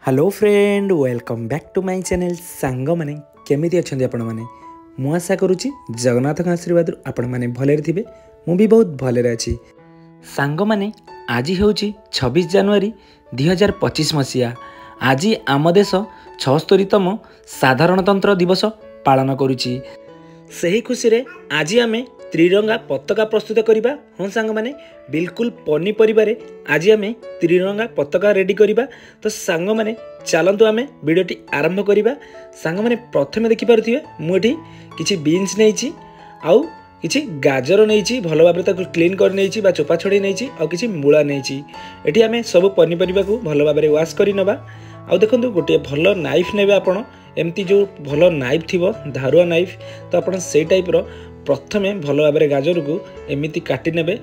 Hello friend welcome back to my channel song माने केमिति अछंदी आपण माने मु आशा करूची जगन्नाथ आशीर्वाद आपण माने भले थे मु भी बहुत भले अच्छी सांग माने आज होची 26 जनवरी 2025 मसीहा। आज आम देश 76तम साधारणतंत्र दिवस पालन करुची। सही खुशी रे आज आम त्रिरंगा पताका प्रस्तुत करवा। हाँ सांग माने बिल्कुल पनीपरिबारे आज आम त्रिरंगा पताका रेडी करवा। तो सांग माने चलतु आम वीडियोटी आरंभ करवा। सांग माने प्रथमे देखिपे मुझे किसी बीन्स नहीं आउ किसी गाजर नहीं भल भाव में क्लीन कर नहीं चोपा छड़े नहीं और किसी मूला नहीं। ये आम सब पनीपरिया को भल भाव में वाश कर नवा। आउ देखो गोटे भल नाइफ ने आपण एमती जो भल नाइफ थी धारुआ नाइफ तो आप से टाइप्र प्रथमे भल भाव में गाजर को एमती काटि नेबे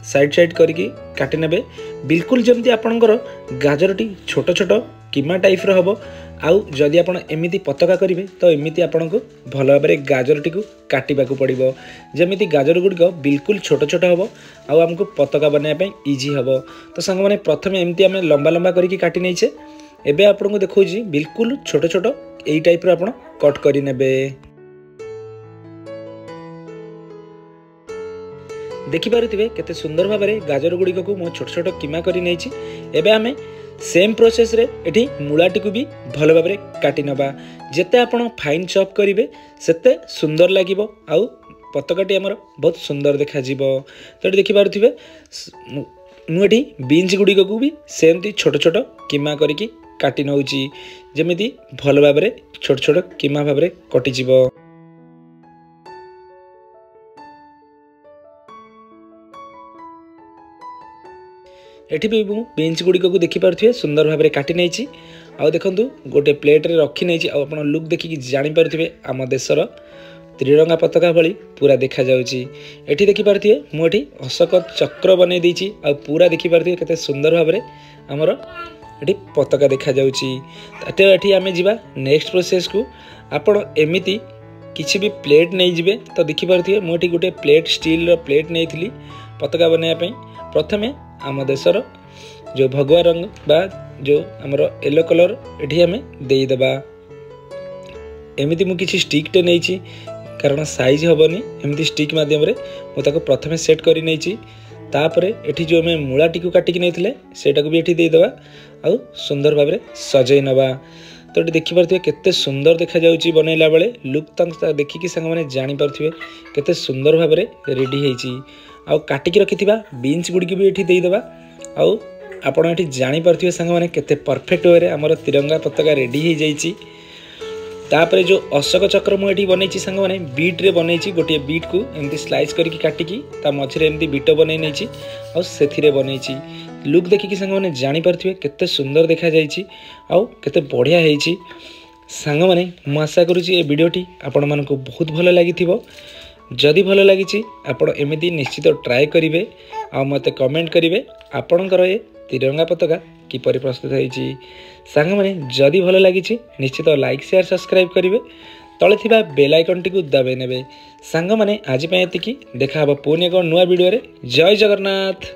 साइड साइड करके काटि नेबे बिल्कुल जमती आपणकर गाजरटी छोट छोट कीमा टाइप रो हबो। आउ जदि आपण एमिति पताका करिवे तो एमिति आपणको भल भाव में गाजरटी को काटिबा को पड़िबो। जेमिति गाजर गुडिक बिल्कुल छोट छोट हबो आउ हमको पताका बनाइबा पई इजी हबो। तो संग माने प्रथमे एमिति आमे लंबा लंबा करके काटि नैछे। एबे आपनको देखौजी बिल्कुल छोट छोट एई टाइप रो आपण कट करि नेबे। देखिपारे केते सुंदर भाव में गाजर गुड़िक को मो छोट छोट कीमा करी नहीं। एबे आमे सेम प्रोसेस रे एठी मूलाटी को भी भल भाव में काटि नबा। जेते आपण फाइन चॉप करिवे सेते सुंदर लागिबो आउ पताकाटी हमर बहुत सुंदर देखा जिवो। तो देखि पारुथिबे मुठी बीन्स गुड़िक को भी सेमती छोट छोट कीमा करके काटि नउची जेमिति भल भाव में छोट छोट कीमा भाव में कटि जिवो। एठी भी बीन्स गुड़िक को देखिपे सुंदर भाव में काटि नहीं। आउ देखु गोटे प्लेट रे रखी नहीं आप लुक देखिकी जापे आम देशर त्रिरंगा पताका भली पूरा देखा जाउची। एठी देखिपे मुझे अशोक चक्र बनई देछि आ पूरा देखिपे केते सुंदर भाव में आमर एठी पताका देखा जाउची। एठी आमे जिबा नेक्स्ट प्रोसेस को आपण एमिति किसी भी प्लेट नहीं जिबे। तो देखिपे मुझे गोटे प्लेट स्टील प्लेट नहीं थी पताका बनाइबा पई। प्रथमे आम देशर जो भगवा रंग बा जो आमर येलो कलर एठी आमे देईदेबा। एमिति मु किछि स्टिक नहीं कारण साइज हेनी एमती स्टिक मध्यम मुझे प्रथमे सेट कर नहीं। तापरे एठी जो आम मूलाटी को काटिक नहीं सेटा को भी एठी देईदेबा आउ सुंदर भाव में सजई नवा। तो ये देखिपे केते सुंदर देखा जाउची बनैला बेले लुक तक देखिकी सांग माने जानि पारथिबे केते सुंदर भाव में रेडी हेची। आउ काटिक रखिथिबा बीन्स गुड़ी भी एठी देईदेबा आउ आपण एठी जानि पारथिबे सांग माने केते परफेक्ट वे रे हमर तिरंगा पताका रेडी हे जाईची। तापरे जो अशोक चक्र मु एठी बनैची सांग माने बीट रे बनैची गोटे बीट को एमती स्लाइस करके काटिकी ता मझरे एमती बीट बनै नैची आउ सेथिरे बनैची। लुक देखिकी सांग माने जानि पारथिबे केते सुंदर देखा जाईची आउ केते बढ़िया हेची। सांग माने मु आशा करूची ए वीडियोटी आपण मानको बहुत भलो लागिथिबो। जदि भल लगी आपण एमती निश्चित ट्राए करेंगे आ मते कमेंट करेंगे आपणकर ए तिरंगा पताका किपरि प्रस्तुत होईची। सांग माने जदि भल लगी निश्चित लाइक शेयर सब्सक्राइब करेंगे तले थिबा बेल आइकन टी को दबाई नेबे। सांग माने आज पय एतिकी देखा हबो पुनी एक नुआ वीडियो रे। जय जगन्नाथ।